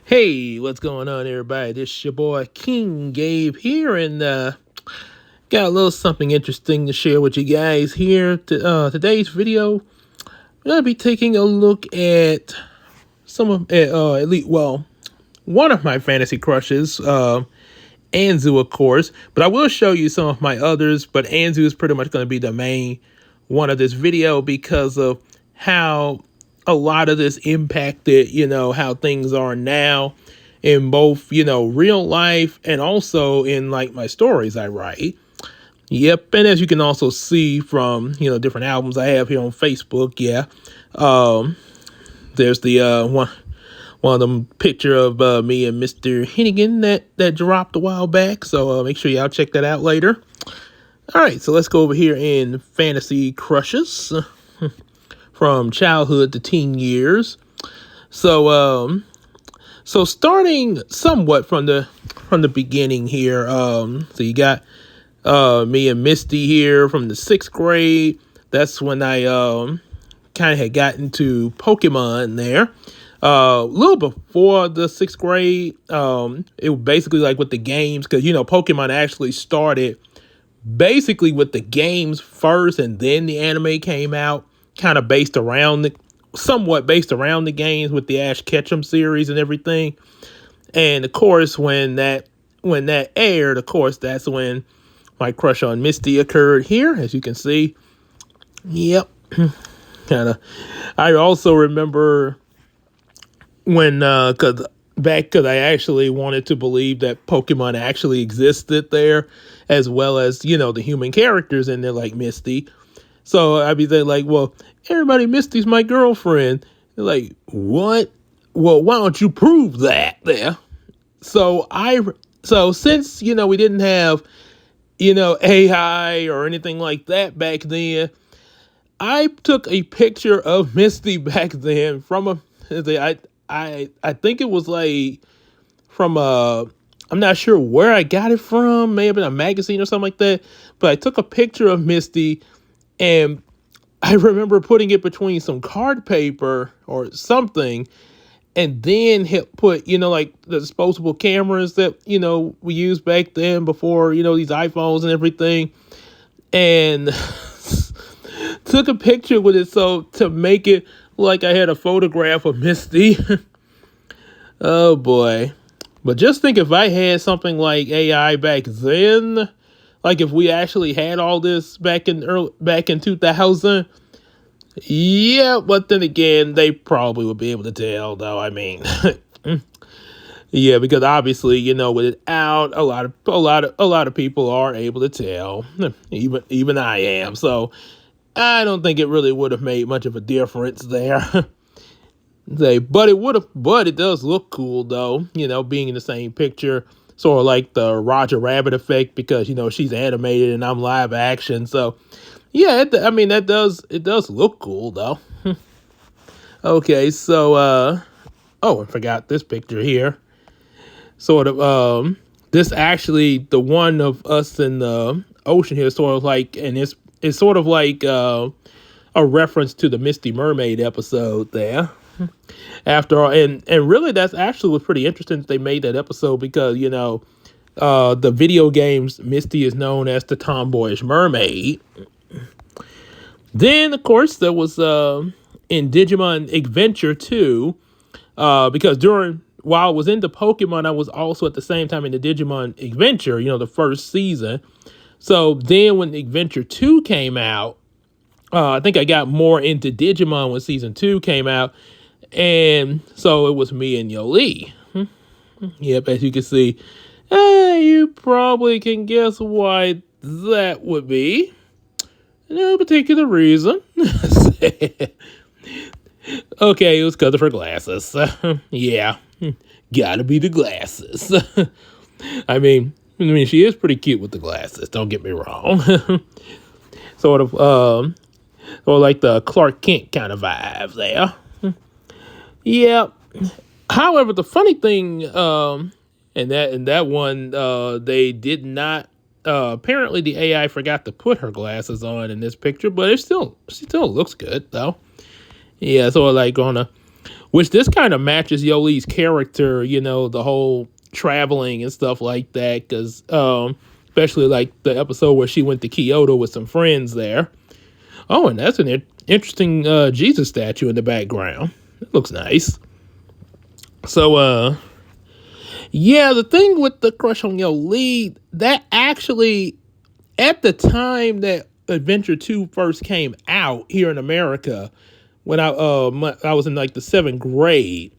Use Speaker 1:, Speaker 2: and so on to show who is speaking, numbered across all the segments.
Speaker 1: Hey, what's going on, everybody? This your boy King Gabe here, and got a little something interesting to share with you guys here. Today's video, I'm gonna be taking a look at some of one of my fantasy crushes, Anzu, of course. But I will show you some of my others. But Anzu is pretty much going to be the main one of this video because of how a lot of this impacted, how things are now in both, real life and also in like my stories I write. Yep, and as you can also see from, different albums I have here on Facebook, yeah. There's the one of them picture of me and Mr. Hennigan that dropped a while back, so make sure y'all check that out later. All right, so let's go over here in Fantasy Crushes from childhood to teen years. So starting somewhat from the beginning here. So you got me and Misty here from the 6th grade. That's when I kind of had gotten to Pokemon there. A little before the 6th grade. It was basically like with the games, because Pokemon actually started basically with the games first, and then the anime came out, kind of somewhat based around the games with the Ash Ketchum series and everything. And of course, when that aired, of course, that's when my crush on Misty occurred here, as you can see. Yep. kind of. I also remember when, because I actually wanted to believe that Pokemon actually existed there, as well as, the human characters in there, like Misty. So I'd be saying, like, well, everybody, Misty's my girlfriend. They're like, what? Well, why don't you prove that there? So since, we didn't have, AI or anything like that back then, I took a picture of Misty back then from I think it was like from I'm not sure where I got it from. May have been a magazine or something like that. But I took a picture of Misty, and I remember putting it between some card paper or something, and then put, like the disposable cameras that, we used back then before, these iPhones and everything, and took a picture with it so to make it like I had a photograph of Misty. Oh boy. But just think, if I had something like AI back then, like if we actually had all this back in 2000, yeah, but then again, they probably would be able to tell, though. I mean, yeah, because obviously, with it out, a lot of people are able to tell. Even I am. So I don't think it really would have made much of a difference there. But it does look cool, though, being in the same picture, sort of like the Roger Rabbit effect, because, she's animated and I'm live action. So yeah, it does look cool, though. Okay, so oh, I forgot this picture here. Sort of this actually, the one of us in the ocean here, sort of like, and it's sort of like a reference to the Misty Mermaid episode there. After all, and really, that's actually was pretty interesting that they made that episode, because the video games, Misty is known as the tomboyish mermaid. Then, of course, there was in Digimon Adventure 2, because while I was into Pokemon, I was also at the same time in the Digimon Adventure, the first season. So then when Adventure 2 came out, I think I got more into Digimon when season 2 came out. And so it was me and Yoli. Yep, as you can see, you probably can guess why that would be. No particular reason. Okay, it was because of her glasses. Yeah, gotta be the glasses. I mean, she is pretty cute with the glasses. Don't get me wrong. Sort of, or like the Clark Kent kind of vibe there. Yeah. However, the funny thing, in that one, they did not. Apparently, the AI forgot to put her glasses on in this picture, but she still looks good though. Yeah, so like which this kind of matches Yoli's character, the whole traveling and stuff like that, because especially like the episode where she went to Kyoto with some friends there. Oh, and that's an interesting Jesus statue in the background. It looks nice. So, yeah, the thing with the crush on Yoli, that actually, at the time that Adventure 2 first came out here in America, when I was in like the 7th grade,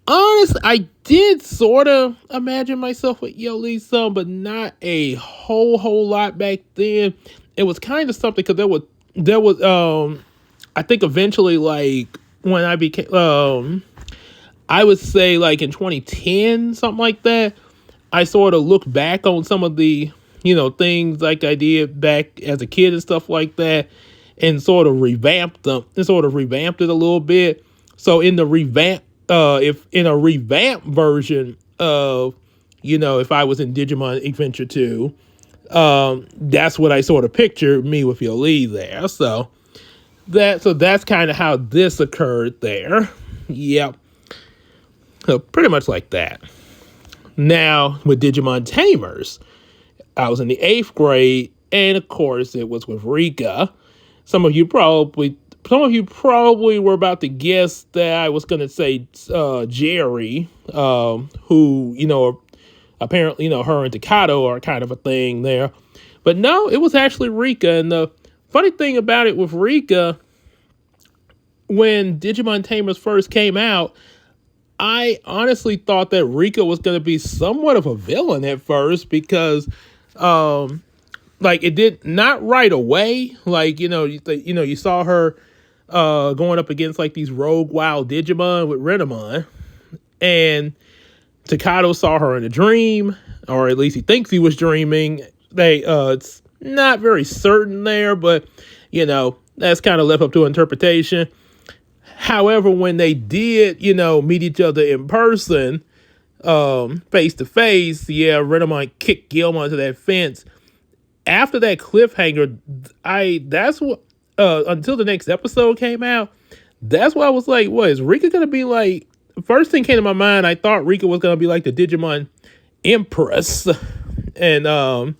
Speaker 1: honestly, I did sort of imagine myself with Yoli's son, but not a whole lot back then. It was kind of something, because there was I think eventually, like, when I became I would say like in 2010, something like that, I sort of looked back on some of the things like I did back as a kid and stuff like that, and sort of revamped them and sort of revamped it a little bit. So in the if in a revamped version of, if I was in Digimon Adventure 2, that's what I sort of pictured me with Yoli there. So that's kind of how this occurred there. Yep. So pretty much like that. Now with Digimon Tamers, I was in the 8th grade, and of course it was with Rika. Some of you probably were about to guess that I was going to say Jerry, who, apparently, her and Takato are kind of a thing there. But no, it was actually Rika. And the funny thing about it with Rika, when Digimon Tamers first came out, I honestly thought that Rika was going to be somewhat of a villain at first, because like, it did not right away. Like, you saw her going up against like these rogue wild Digimon with Renamon, and Takato saw her in a dream, or at least he thinks he was dreaming. It's not very certain there, but that's kind of left up to interpretation. However, when they did, meet each other in person, face to face, yeah, Renamon kicked Gilmon to that fence. After that cliffhanger, that's what until the next episode came out, that's why I was like, what is Rika gonna be like? First thing came to my mind, I thought Rika was gonna be like the Digimon Empress, and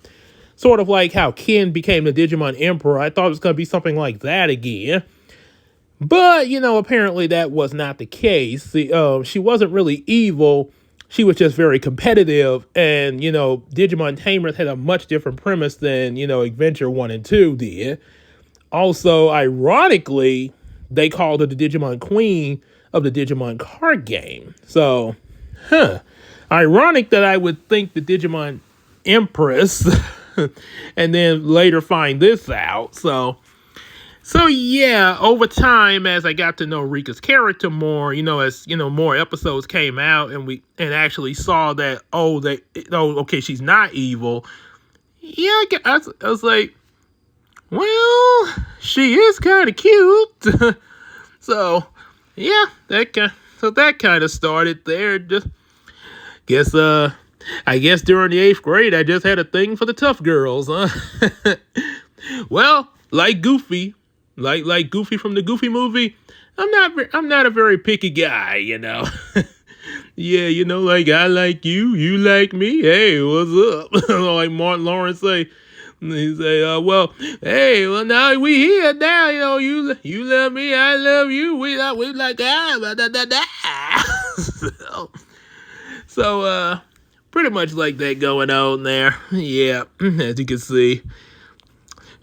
Speaker 1: sort of like how Ken became the Digimon Emperor. I thought it was gonna be something like that again. But, apparently that was not the case. She wasn't really evil. She was just very competitive. And, Digimon Tamers had a much different premise than, Adventure 1 and 2 did. Also, ironically, they called her the Digimon Queen of the Digimon card game. So, ironic that I would think the Digimon Empress and then later find this out. So yeah, over time, as I got to know Rika's character more, as more episodes came out, and actually saw that okay, she's not evil. Yeah, I was like, well, she is kind of cute. So yeah, that kind of started there. Just I guess during the 8th grade, I just had a thing for the tough girls, huh? Well, like Goofy. Like Goofy from the Goofy movie, I'm not a very picky guy, Yeah, like I like you, you like me. Hey, what's up? Like Martin Lawrence say, he say, well, hey, well now we here now. You love me, I love you. We like so pretty much like that going on there. Yeah, as you can see.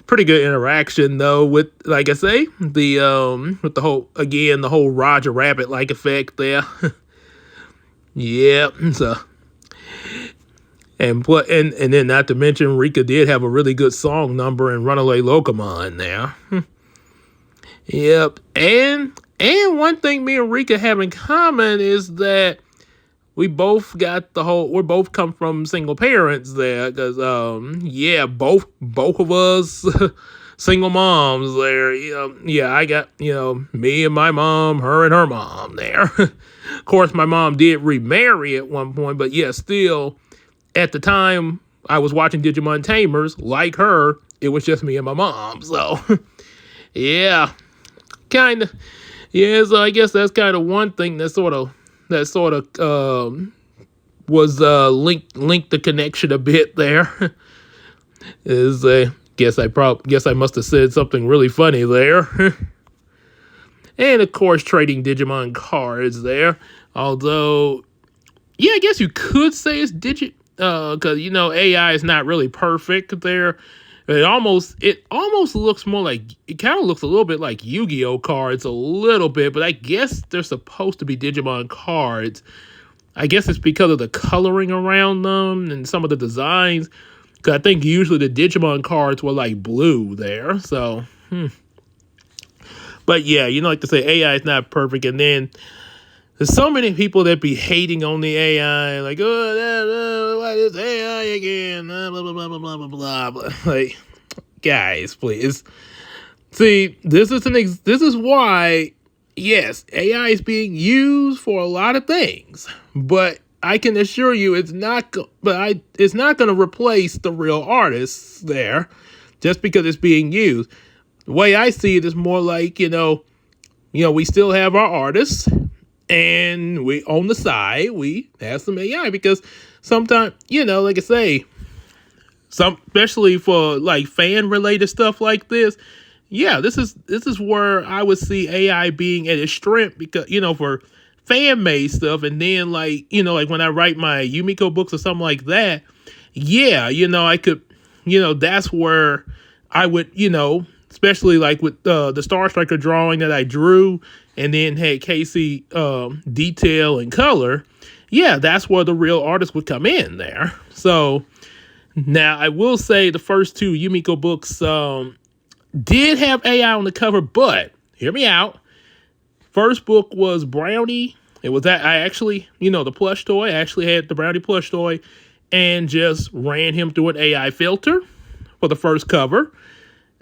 Speaker 1: Pretty good interaction though with, like I say, with the whole Roger Rabbit like effect there. Yeah, so and then not to mention Rika did have a really good song number in Runaway Locomon there. Yep, and one thing me and Rika have in common is that we both come from single parents there, because yeah, both of us single moms there. Yeah, I got me and my mom, her and her mom there. Of course, my mom did remarry at one point, but yeah, still at the time I was watching Digimon Tamers, like her, it was just me and my mom. So yeah, kind of. Yeah, so I guess that's kind of one thing that sort of was linked the connection a bit there. Is guess I must have said something really funny there. And of course trading Digimon cards there. Although, yeah, I guess you could say it's because AI is not really perfect there. It almost looks more like, it kind of looks a little bit like Yu-Gi-Oh cards a little bit, but I guess they're supposed to be Digimon cards. I guess it's because of the coloring around them and some of the designs. Because I think usually the Digimon cards were like blue there. So, but yeah, like to say AI is not perfect. And then there's so many people that be hating on the AI, like, oh, why is AI again? Blah, blah, blah, blah, blah, blah, blah. Like, guys, please. See, this is why, yes, AI is being used for a lot of things, but I can assure you it's not going to replace the real artists there just because it's being used. The way I see it is more like, we still have our artists, and we on the side we have some AI because sometimes, like I say, especially for like fan related stuff like this, yeah, this is where I would see AI being at its strength because for fan made stuff, and then like when I write my Yumiko books or something like that, yeah, I could, that's where I would, especially like with the Star Striker drawing that I drew and then had Casey detail and color. Yeah, that's where the real artist would come in there. So now I will say the first two Yumiko books did have AI on the cover, but hear me out. First book was Brownie. It was that I actually, the plush toy. I actually had the Brownie plush toy and just ran him through an AI filter for the first cover.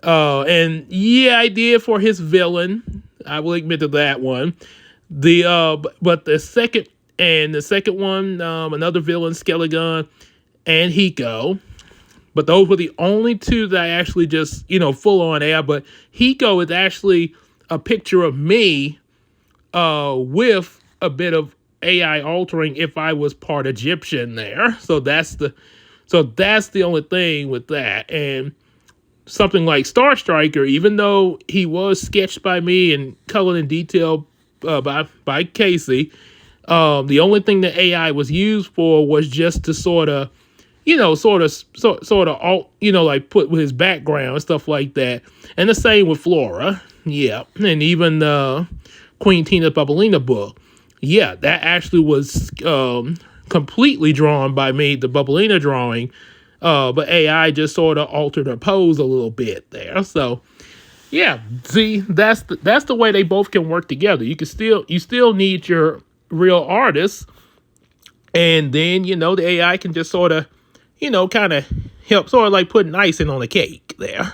Speaker 1: And yeah, I did for his villain. I will admit to that one. But the second one, another villain, Skelegon and Hiko. But those were the only two that I actually just, full on AI. But Hiko is actually a picture of me with a bit of AI altering if I was part Egyptian there. So that's the only thing with that. And something like Star Striker, even though he was sketched by me and colored in detail by Casey, the only thing that AI was used for was just to sort of alt, like put with his background and stuff like that. And the same with Flora. Yeah. And even Queen Tina's Bubblina book. Yeah, that actually was completely drawn by me, the Bubblina drawing. But AI just sort of altered her pose a little bit there. So yeah, see, that's the way they both can work together. You still need your real artists, and then the AI can just sort of kind of help, sort of like putting icing on the cake there.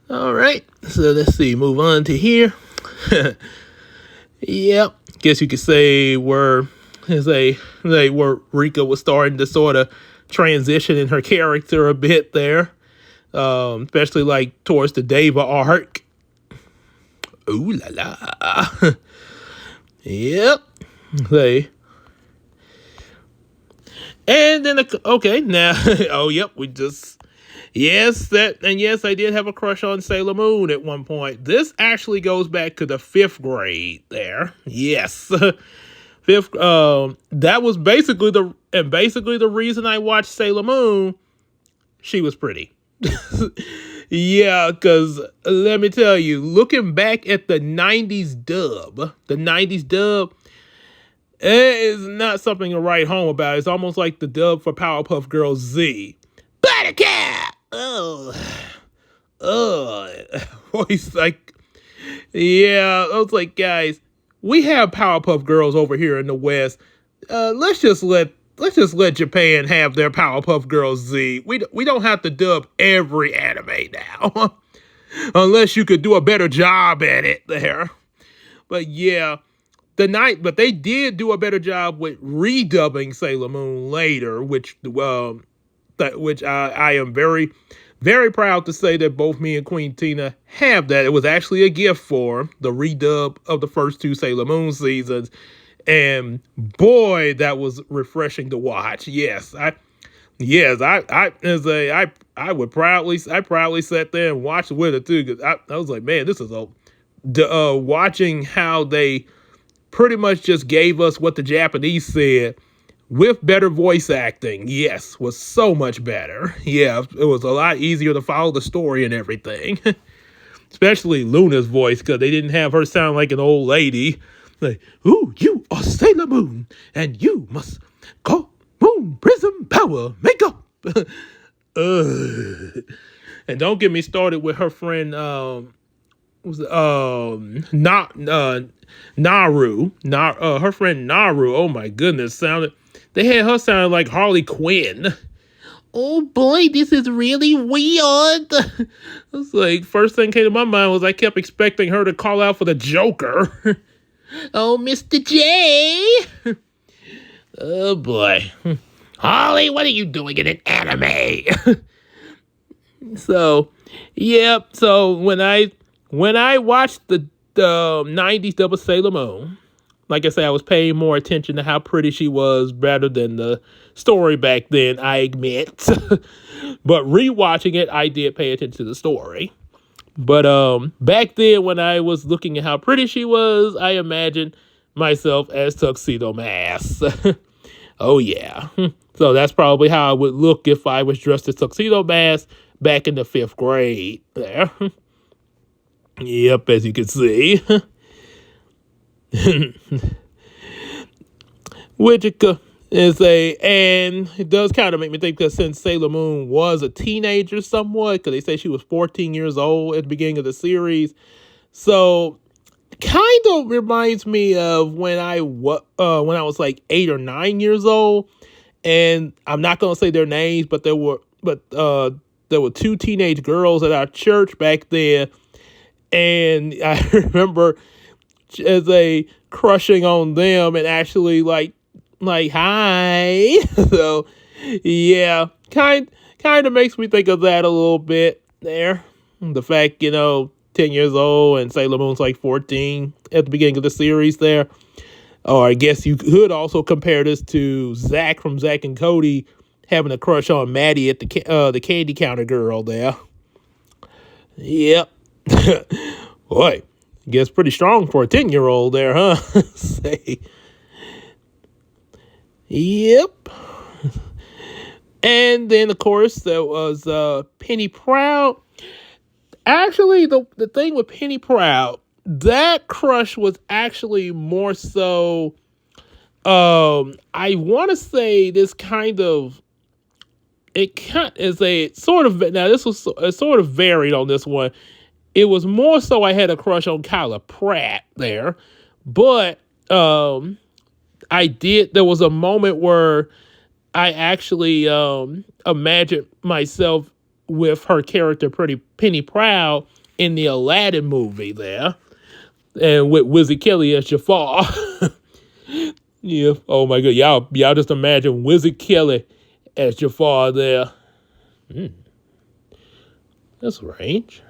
Speaker 1: All right, so let's see, move on to here. Yep, guess you could say where Rika was starting to sort of transition in her character a bit there, especially like towards the Deva arc. Ooh la la. Yep. And then okay, now oh yep, yes, I did have a crush on Sailor Moon at one point. This actually goes back to the 5th grade there. Yes. Fifth, that was basically the reason I watched Sailor Moon. She was pretty. Yeah, because let me tell you, looking back at the 90s dub, it is not something to write home about. It's almost like the dub for Powerpuff Girls Z. Buttercat! Oh. Voice like, yeah, I was like, guys, we have Powerpuff Girls over here in the West. Let's just let Japan have their Powerpuff Girls Z. We don't have to dub every anime now, unless you could do a better job at it there. But yeah, but they did do a better job with redubbing Sailor Moon later, which I am very, very proud to say that both me and Queen Tina have that. It was actually a gift for the redub of the first two Sailor Moon seasons. And boy, that was refreshing to watch. I would proudly sat there and watched with it too. Cause I was like, man, this is watching how they pretty much just gave us what the Japanese said with better voice acting. Yes, was so much better. Yeah, it was a lot easier to follow the story and everything. Especially Luna's voice, because they didn't have her sound like an old lady. Like, ooh, you are Sailor Moon, and you must call Moon Prism Power Makeup. And don't get me started with her friend, Naru. Her friend Naru. Oh my goodness, they had her sounding like Harley Quinn. Oh boy, this is really weird. It's like, first thing came to my mind was I kept expecting her to call out for the Joker. Oh, Mr. J. Oh boy. Holly, what are you doing in an anime? So, yep. So when I watched the 90s double Sailor Moon, like I said, I was paying more attention to how pretty she was rather than the story back then, I admit. But rewatching it, I did pay attention to the story. But back then, when I was looking at how pretty she was, I imagined myself as Tuxedo Mask. Oh yeah. So that's probably how I would look if I was dressed as Tuxedo Mask back in the 5th grade. There. Yep, as you can see. Which and it does kind of make me think, because since Sailor Moon was a teenager somewhat, because they say she was 14 years old at the beginning of the series, so kind of reminds me of when I was like 8 or 9 years old, and I'm not gonna say their names, but there were 2 teenage girls at our church back then, and I remember as a crushing on them and actually like hi. So yeah, kind of makes me think of that a little bit there. The fact, 10 years old and Sailor Moon's like 14 at the beginning of the series there. Or I guess you could also compare this to Zach from Zach and Cody having a crush on Maddie at the candy counter girl there. Yep. Boy, guess pretty strong for a 10-year-old there, huh? Say. Yep. And then, of course, there was Penny Proud. Actually, the thing with Penny Proud, that crush was actually more so, I want to say this kind of, is a sort of, now this was sort of varied on this one. It was more so I had a crush on Kyla Pratt there, but there was a moment where I actually imagined myself with her character, Penny Proud, in the Aladdin movie there, and with Wizzy Kelly as Jafar. Yeah. Oh my god, y'all just imagine Wizzy Kelly as Jafar there. That's range.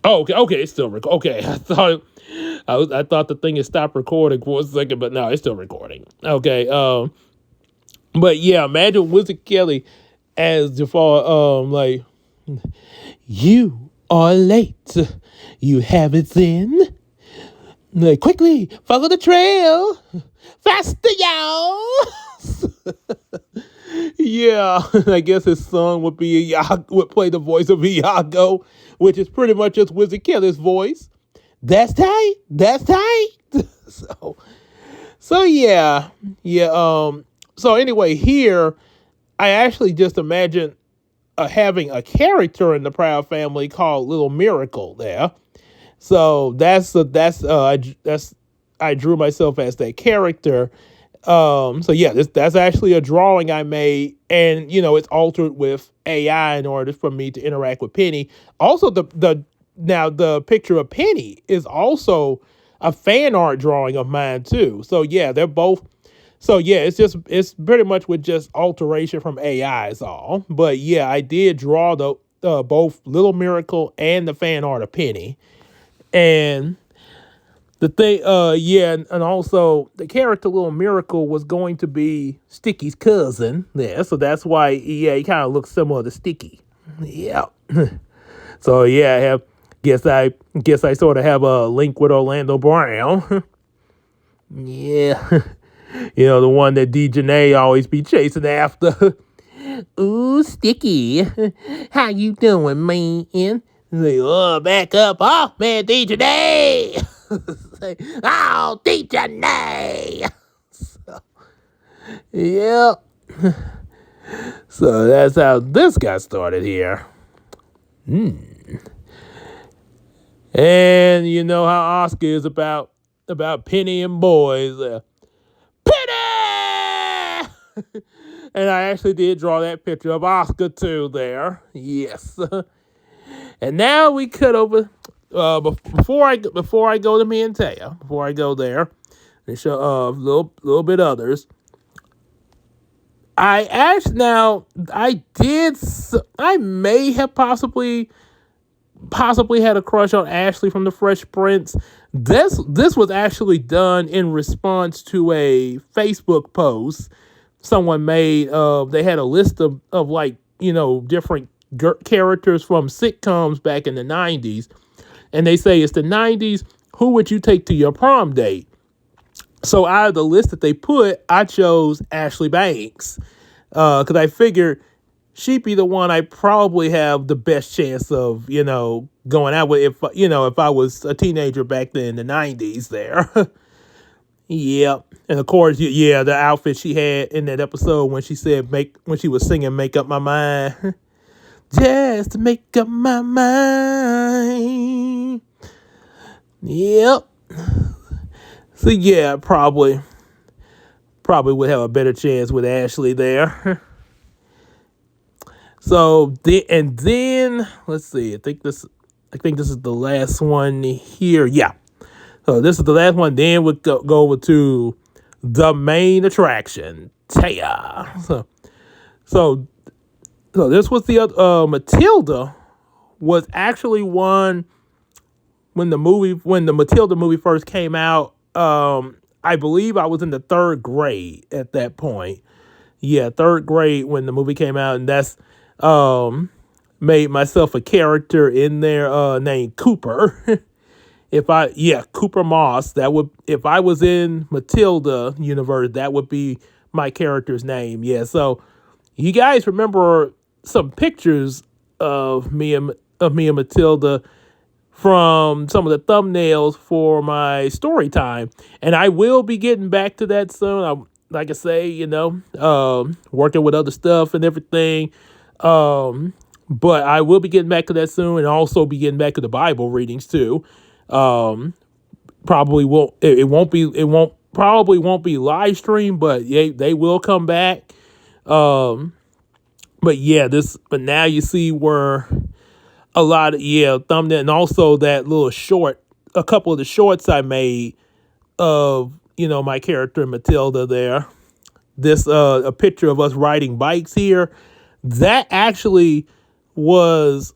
Speaker 1: Oh, okay, it's still recording. Okay, I thought the thing had stopped recording for a second, but no, it's still recording. Okay, but yeah, imagine Wizard Kelly as Jafar, like, you are late. You haven't seen. Like, quickly, follow the trail. Faster, y'all. Yeah, I guess his son would play the voice of Iago, which is pretty much just Wizard Kelly's voice. That's tight. That's tight. So yeah. So anyway, here I actually just imagine having a character in the Proud family called Little Miracle there. So I drew myself as that character. So yeah, that's actually a drawing I made, and it's altered with AI in order for me to interact with Penny. Also, the picture of Penny is also a fan art drawing of mine too. So yeah, they're both. So yeah, it's pretty much with just alteration from AI is all. But yeah, I did draw both Little Miracle and the fan art of Penny. And the thing, yeah, and also the character Little Miracle was going to be Sticky's cousin. Yeah, so that's why, yeah, he kind of looks similar to Sticky. Yeah. So yeah, I guess I sort of have a link with Orlando Brown. Yeah. The one that DJ always be chasing after. Ooh, Sticky. How you doing, man? Like, oh, back up. Oh, man, DJ. Oh, DJ. So, yeah. So that's how this got started here. And you know how Oscar is about Penny and boys. Penny! And I actually did draw that picture of Oscar too there. Yes. And now we cut over. Before I go to me and Taya, before I go there, and show a little bit others. I may have possibly had a crush on Ashley from the Fresh Prince. This was actually done in response to a Facebook post someone made. They had a list of like, different characters from sitcoms back in the 90s. And they say it's the 90s. Who would you take to your prom date? So out of the list that they put, I chose Ashley Banks. Because I figured she'd be the one I probably have the best chance of, going out with if I was a teenager back then in the 90s there. Yep. And of course, yeah, the outfit she had in that episode when she said when she was singing Make Up My Mind. Just to make up my mind. Yep. So yeah, probably would have a better chance with Ashley there. So then let's see. I think this is the last one here. Yeah. So this is the last one. Then we'll go over to the main attraction, Taya. So this was the other. Matilda was actually one when the Matilda movie first came out. I believe I was in the third grade at that point. Yeah, third grade when the movie came out, and that's made myself a character in there named Cooper. Cooper Moss. That would, if I was in Matilda universe, that would be my character's name. Yeah, so you guys remember some pictures of me and Matilda from some of the thumbnails for my story time, and I will be getting back to that soon. Like I say, working with other stuff and everything. But I will be getting back to that soon, and also be getting back to the Bible readings too. Probably won't. It won't be. It won't. Probably won't be live stream, but they will come back. But yeah, But now you see where a lot of thumbnail, and also that little short. A couple of the shorts I made of my character Matilda there. This a picture of us riding bikes here. That actually was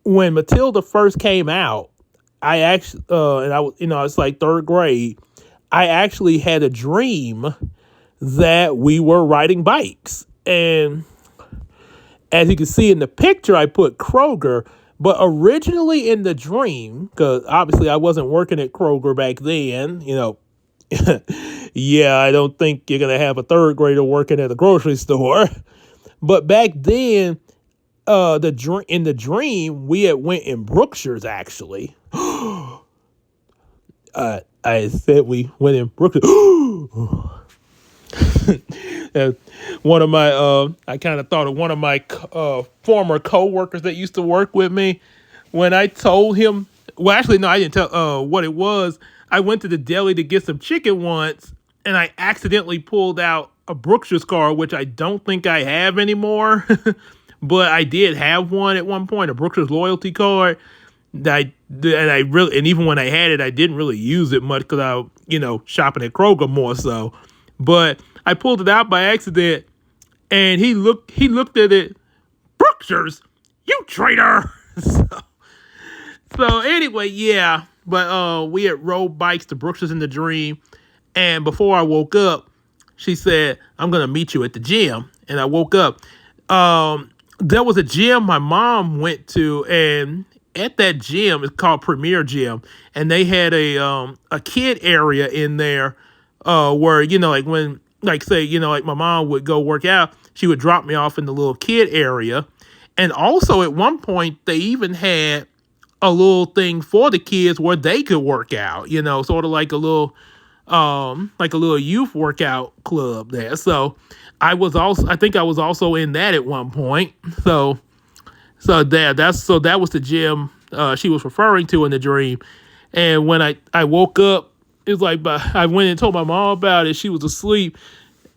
Speaker 1: when Matilda first came out. I actually and I was it's like third grade. I actually had a dream that we were riding bikes, and as you can see in the picture, I put Kroger. But originally in the dream, because obviously I wasn't working at Kroger back then, yeah, I don't think you're going to have a third grader working at a grocery store. But back then, in the dream, we had went in Brookshire's, actually. I said we went in Brookshire's. One of my, I kind of thought of one of my former co-workers that used to work with me. When I told him, well, actually, no, I didn't tell what it was. I went to the deli to get some chicken once, and I accidentally pulled out a Brookshire's card, which I don't think I have anymore. But I did have one at one point, a Brookshire's loyalty card. And even when I had it, I didn't really use it much because I, shopping at Kroger more so. But I pulled it out by accident, and he looked at it. Brookshire's, You traitor. So anyway, yeah. But we had rode bikes to Brooks's in the dream. And before I woke up, she said, I'm gonna meet you at the gym. And I woke up. There was a gym my mom went to, and at that gym, it's called Premier Gym, and they had a kid area in there, where, like when, like, say, like my mom would go work out, she would drop me off in the little kid area. And also at one point they even had a little thing for the kids where they could work out, sort of like a little youth workout club there. So I think I was also in that at one point. So that was the gym she was referring to in the dream. And when I woke up, it was like, I went and told my mom about it. She was asleep,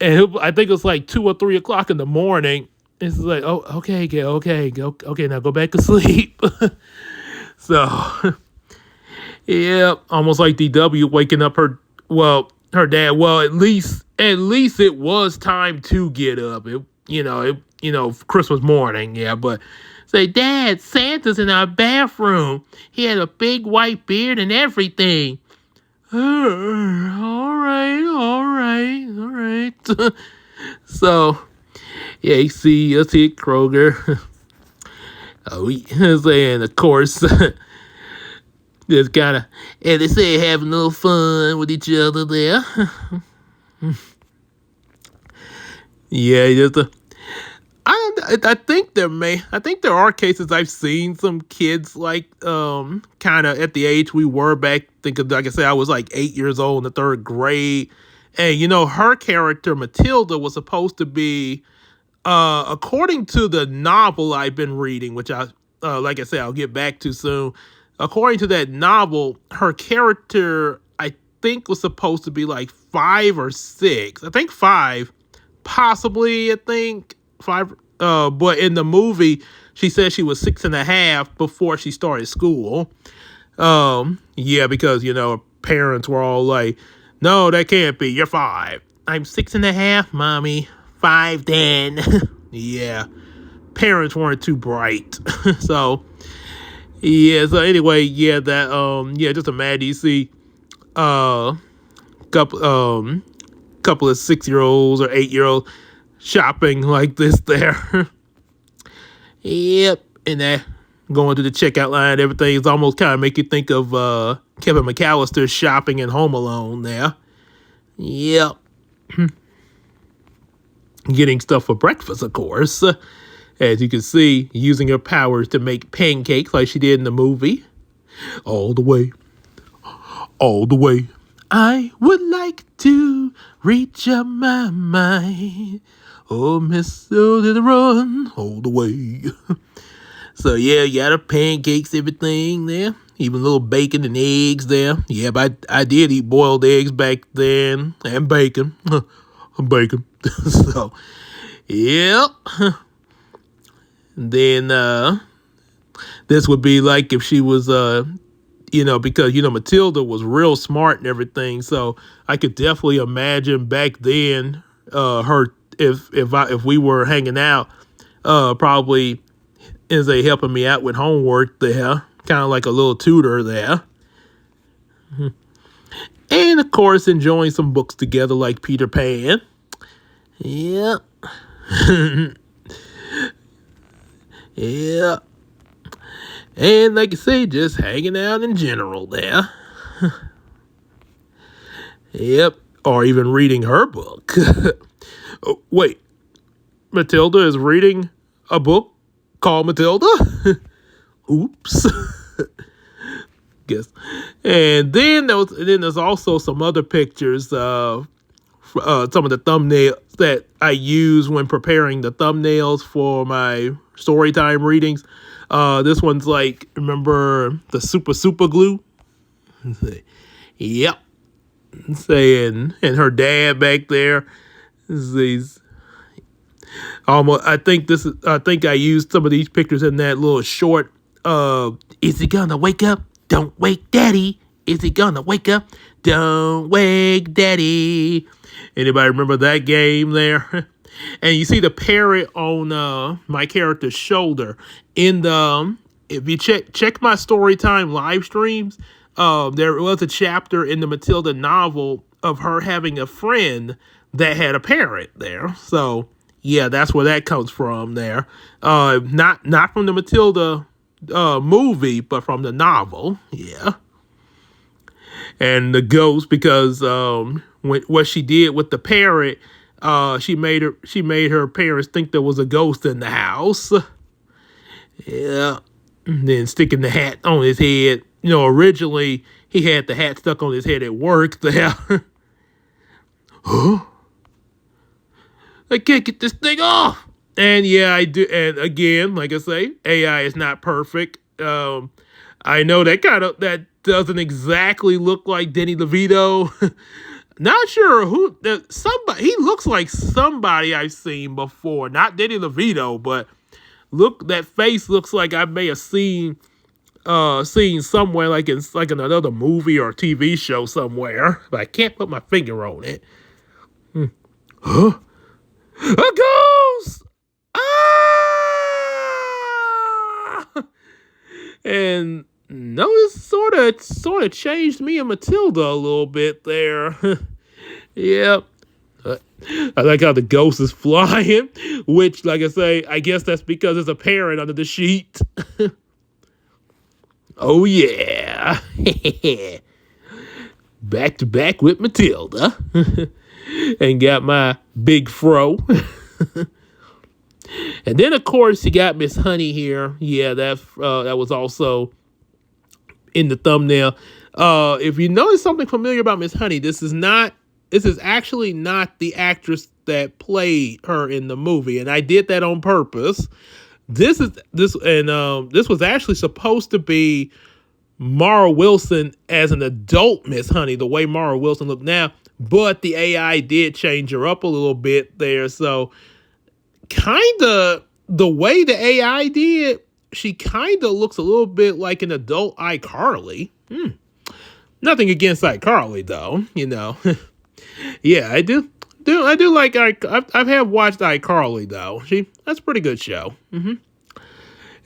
Speaker 1: and I think it was like 2 or 3 o'clock in the morning. It's like, oh, okay, okay, now go back to sleep. So, yeah, almost like DW waking up her dad. Well, at least it was time to get up. Christmas morning, yeah. But say, Dad, Santa's in our bathroom. He had a big white beard and everything. All right. So, yeah, you see us here at Kroger. And of course, just kind of, and they say having a little fun with each other there. Yeah, I think there are cases I've seen some kids like kind of at the age we were back. Think of, like I said, I was like 8 years old in the third grade, and her character Matilda was supposed to be, according to the novel I've been reading, which like I said, I'll get back to soon. According to that novel, her character, I think, was supposed to be like 5 or 6. I think 5, possibly. I think 5. But in the movie, she said she was 6.5 before she started school. Yeah, because her parents were all like, "No, that can't be. You're 5." "I'm 6.5, mommy. 5 then." Yeah, parents weren't too bright. So yeah. So anyway, yeah, just imagine you see couple of 6-year-olds or 8-year-olds shopping like this there. Yep, and that going to the checkout line, everything is almost kind of make you think of Kevin McAllister shopping in Home Alone there. Yep. Getting stuff for breakfast, of course. As you can see, using her powers to make pancakes like she did in the movie. All the way. I would like to reach out my mind. Oh, Miss So did the run all the way. So yeah, you got her pancakes, everything there. Even a little bacon and eggs there. Yeah, but I did eat boiled eggs back then. And bacon. Bacon. So, yep. Then this would be like if she was because Matilda was real smart and everything. So I could definitely imagine back then her if we were hanging out, probably is they helping me out with homework there, kind of like a little tutor there. And of course enjoying some books together like Peter Pan. Yeah. Yeah. And like I say, just hanging out in general there. Yep. Or even reading her book. Oh, wait. Matilda is reading a book called Matilda? Oops. Guess. And then there's also some other pictures of some of the thumbnails that I use when preparing the thumbnails for my storytime readings. This one's like, remember the super glue? Yep. Saying, and her dad back there. These almost. I think I used some of these pictures in that little short. Is he gonna wake up? Don't wake Daddy. Is he gonna wake up? Don't wake Daddy. Anybody remember that game there? And you see the parrot on my character's shoulder. In the if you check my Storytime live streams, there was a chapter in the Matilda novel of her having a friend that had a parrot there. So yeah, that's where that comes from there. Not from the Matilda movie, but from the novel. Yeah. And the ghost, because what she did with the parrot, she made her parents think there was a ghost in the house. Yeah. And then sticking the hat on his head. Originally he had the hat stuck on his head at work there. Huh? I can't get this thing off. And yeah, I do. And again, like I say, AI is not perfect. I know that doesn't exactly look like Danny DeVito. Not sure who. Somebody. He looks like somebody I've seen before. Not Danny DeVito, but that face looks like I may have seen somewhere, like in another movie or TV show somewhere. But I can't put my finger on it. Huh? A ghost! Ah! And notice sort of changed me and Matilda a little bit there. Yep. I like how the ghost is flying, which, like I say, I guess that's because there's a parrot under the sheet. Oh yeah. Back to back with Matilda. And got my big fro. And then, of course, you got Miss Honey here. Yeah, that was also in the thumbnail. If you notice something familiar about Miss Honey, this is actually not the actress that played her in the movie, and I did that on purpose. This was actually supposed to be Mara Wilson as an adult Miss Honey, the way Mara Wilson looked now, but the AI did change her up a little bit there, so kind of the way the AI did, she kind of looks a little bit like an adult iCarly. Nothing against iCarly though, Yeah, I do like I have watched iCarly though. That's a pretty good show. And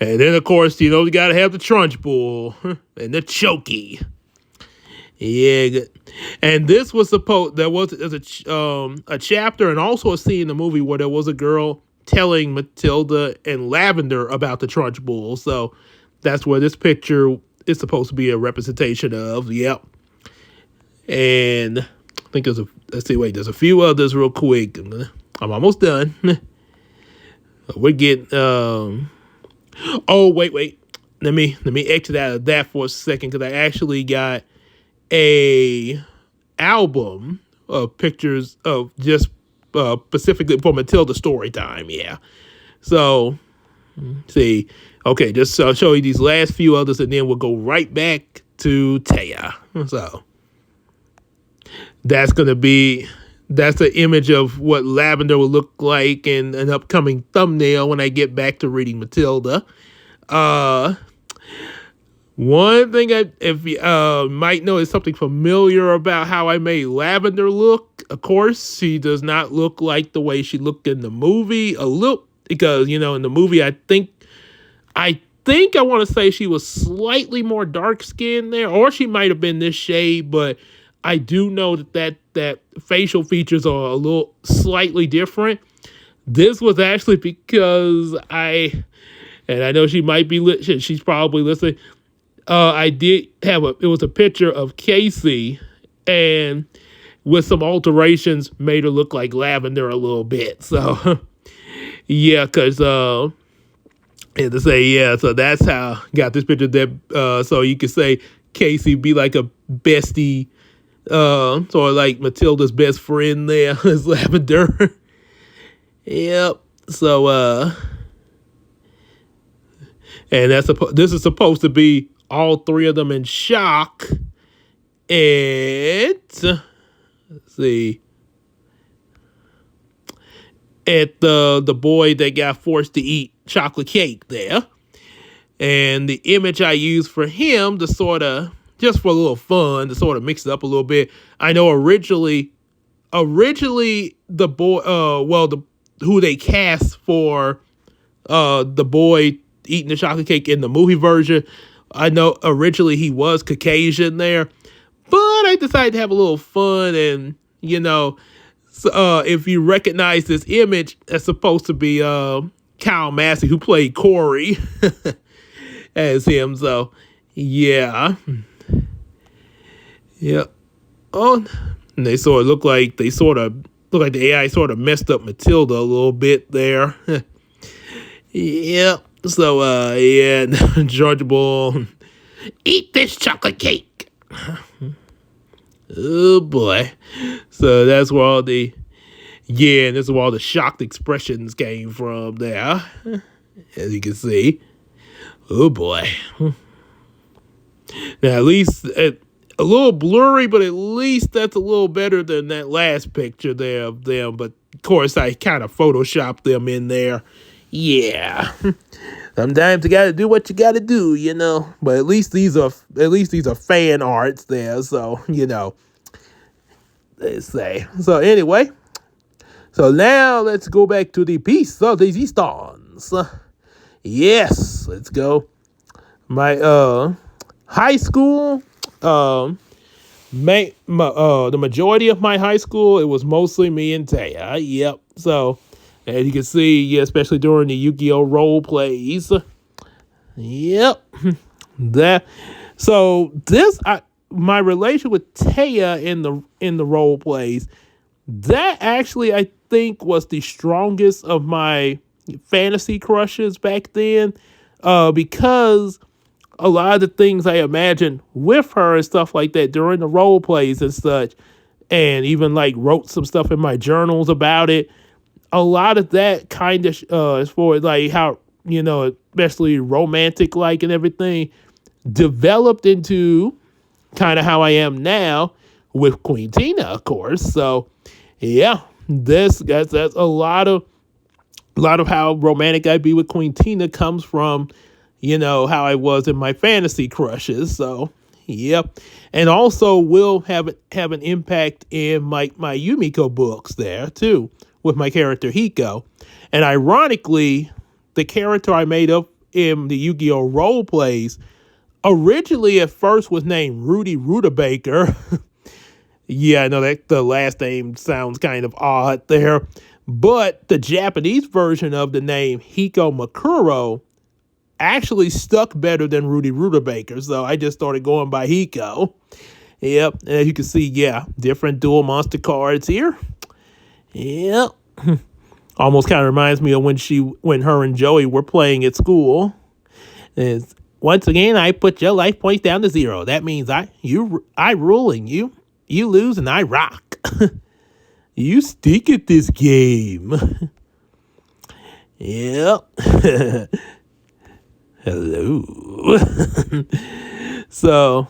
Speaker 1: then of course, you got to have the Trunchbull and the Chokey. Yeah, good. And this was there was a chapter and also a scene in the movie where there was a girl telling Matilda and Lavender about the Trunchbull. So that's where this picture is supposed to be a representation of. Yep. And I think there's a few others real quick. I'm almost done. We're getting oh wait. Let me exit out of that for a second, because I actually got a album of pictures of just specifically for Matilda Storytime. Yeah. So see, okay, just show you these last few others, and then we'll go right back to Taya. So that's the image of what Lavender will look like in an upcoming thumbnail when I get back to reading Matilda. One thing if you might know is something familiar about how I made Lavender look. Of course, she does not look like the way she looked in the movie. A little, because in the movie, I think I want to say she was slightly more dark skinned there, or she might have been this shade, but I do know that facial features are a little slightly different. This was actually because and I know she might be she's probably listening. I did have it was a picture of Casey, and with some alterations made her look like Lavender a little bit. So yeah, because so that's how I got this picture there. So you could say Casey be like a bestie, sort of like Matilda's best friend there as Lavender. Yep. So and this is supposed to be all three of them in shock. Let's see. At the boy that got forced to eat chocolate cake there. And the image I used for him to sort of, just for a little fun, to sort of mix it up a little bit. I know originally the boy, who they cast for the boy eating the chocolate cake in the movie version. I know originally he was Caucasian there, but I decided to have a little fun and, if you recognize this image, that's supposed to be Kyle Massey, who played Corey as him. So, yeah. Yeah. Oh, and they sort of look like the AI sort of messed up Matilda a little bit there. Yeah. So, George Bull, eat this chocolate cake. Oh boy. So that's where all the and this is where all the shocked expressions came from there. As you can see. Oh boy. Now at least a little blurry, but at least that's a little better than that last picture there of them. But of course I kind of photoshopped them in there. Yeah. Sometimes you gotta do what you gotta do, But at least these are fan arts there, so they say. So anyway, so now let's go back to the piece of the resistance. Yes, let's go. My high school, the majority of my high school, it was mostly me and Taya. Yep. So as you can see, especially during the Yugioh role plays. Yep. My relation with Taya in the role plays, that actually I think was the strongest of my fantasy crushes back then, because a lot of the things I imagined with her and stuff like that during the role plays and such, and even like wrote some stuff in my journals about it. A lot of that kind of as far as like how, especially romantic like and everything, developed into kind of how I am now with Queen Tina, of course. So yeah, that's a lot of how romantic I'd be with Queen Tina comes from, how I was in my fantasy crushes. So yep. And also will have an impact in my Yumiko books there too, with my character Hiko. And ironically, the character I made up in the Yu-Gi-Oh! Role plays originally at first was named Rudy Rutabaker. Yeah, I know that the last name sounds kind of odd there. But the Japanese version of the name Hiko Makuro actually stuck better than Rudy Rutabaker. So I just started going by Hiko. Yep. And as you can see, different dual monster cards here. Yep. Almost kind of reminds me of when her and Joey were playing at school. It's, once again, I put your life points down to 0. That means I rule and you lose and I rock. You stink at this game. Yep. Hello. So,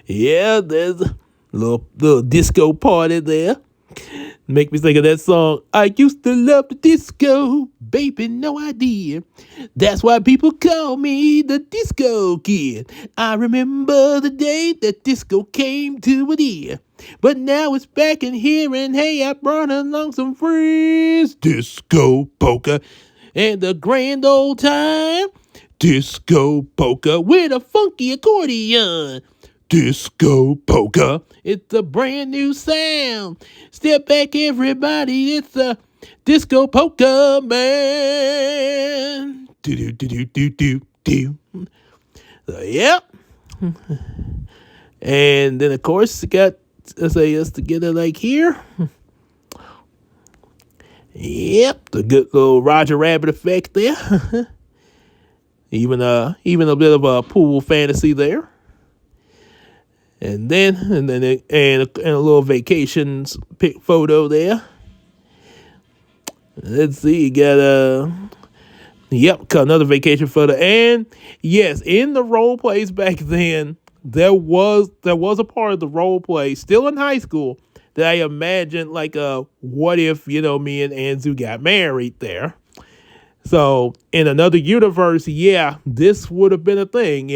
Speaker 1: there's a little disco party there. Make me think of that song. I used to love the disco, baby, no idea. That's why people call me the disco kid. I remember the day that disco came to an ear. But now it's back in here, and hey, I brought along some friends. Disco polka and the grand old time. Disco polka with a funky accordion. Disco polka, it's a brand new sound. Step back, everybody, it's a disco polka man. Do do do do do do do. So, yep. And then of course it got us together like here. Yep, the good little Roger Rabbit effect there. even a bit of a pool fantasy there. And then a little vacations pic photo there. Let's see, you got another vacation photo. And yes, in the role plays back then, there was a part of the role play still in high school that I imagined like what if, me and Anzu got married there. So in another universe, this would have been a thing,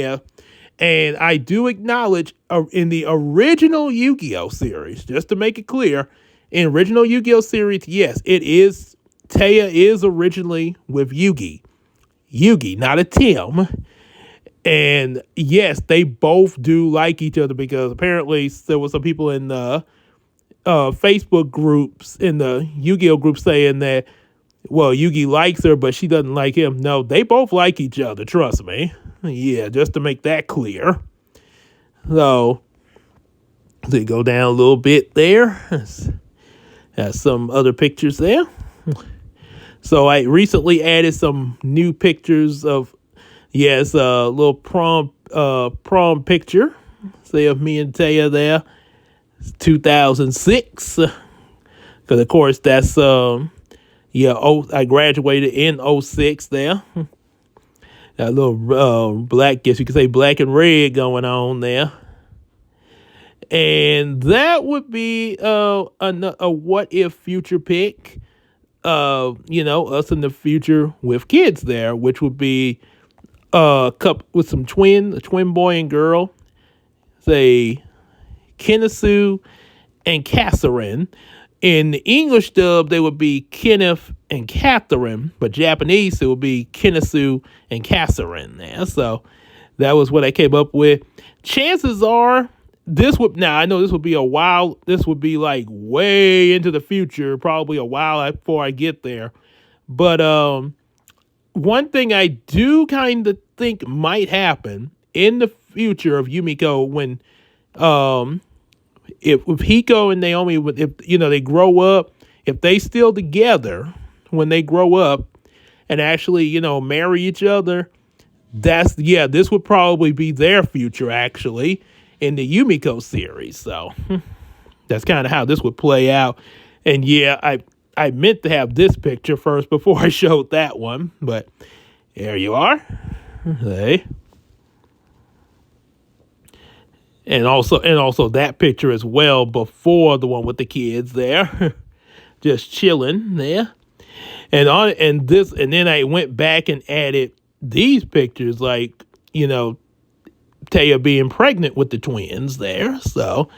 Speaker 1: And I do acknowledge in the original Yu-Gi-Oh series, just to make it clear, in original Yu-Gi-Oh series, yes, it is Taya is originally with Yugi, not a Tim. And yes, they both do like each other because apparently there were some people in the Facebook groups, in the Yu-Gi-Oh group, saying that, well, Yugi likes her, but she doesn't like him. No, they both like each other. Trust me. Yeah, just to make that clear. So, they go down a little bit there. Has some other pictures there. So I recently added some new pictures of, yes, a little prom picture. Say of me and Taya there. 2006. Because of course that's I graduated in '06 there. That little black, guess you could say black and red going on there. And that would be a what if future pick. Us in the future with kids there, which would be a couple with a twin boy and girl, say Kenisu and Catherine. In the English dub, they would be Kenneth and Catherine, but Japanese it would be Kenisu and Catherine there. So that was what I came up with. Chances are I know this would be a while. This would be like way into the future, probably a while before I get there. But one thing I do kind of think might happen in the future of Yumiko when if Hiko and Naomi, if they grow up, if they still together when they grow up and actually marry each other, this would probably be their future actually in the Yumiko series. So that's kind of how this would play out. And yeah, I meant to have this picture first before I showed that one, but there you are. Hey. And also that picture as well before the one with the kids there. Just chilling there. And then I went back and added these pictures, like, Taya being pregnant with the twins there. So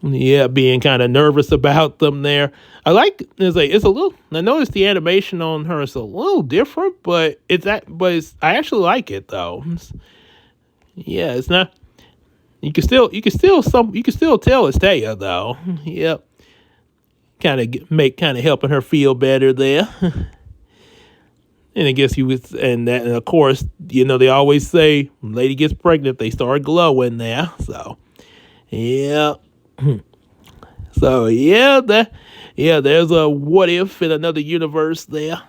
Speaker 1: yeah, being kind of nervous about them there. I noticed the animation on her is a little different, but I actually like it though. It's not. You can still tell it's Taya though. Yep. Kind of helping her feel better there. And I guess and of course, they always say when a lady gets pregnant, they start glowing there. So, yeah. So there's a what if in another universe there.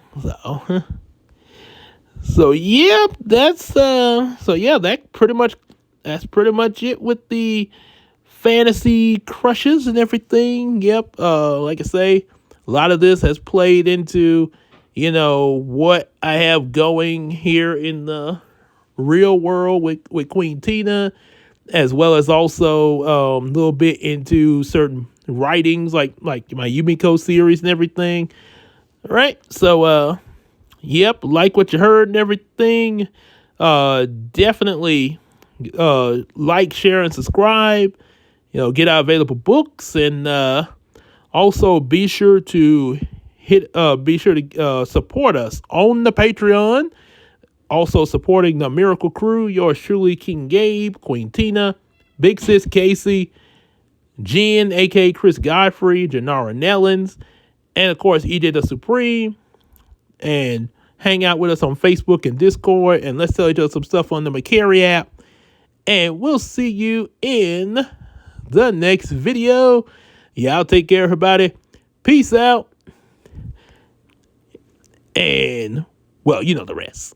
Speaker 1: So yeah, that's pretty much it with the fantasy crushes and everything. Yep. Like I say, a lot of this has played into, what I have going here in the real world with Queen Tina, as well as also a little bit into certain writings like my Yumiko series and everything. All right. So, yep. Like what you heard and everything. Definitely like, share, and subscribe. Get our available books, and also be sure to support us on the Patreon. Also supporting the Miracle Crew, yours truly, King Gabe, Queen Tina, Big Sis Casey, Jen, aka Chris Godfrey, Janara Nellens, and of course EJ the Supreme. And hang out with us on Facebook and Discord, and let's tell each other some stuff on the Macari app. And we'll see you in the next video. Y'all take care, everybody. Peace out. And, well, you know the rest.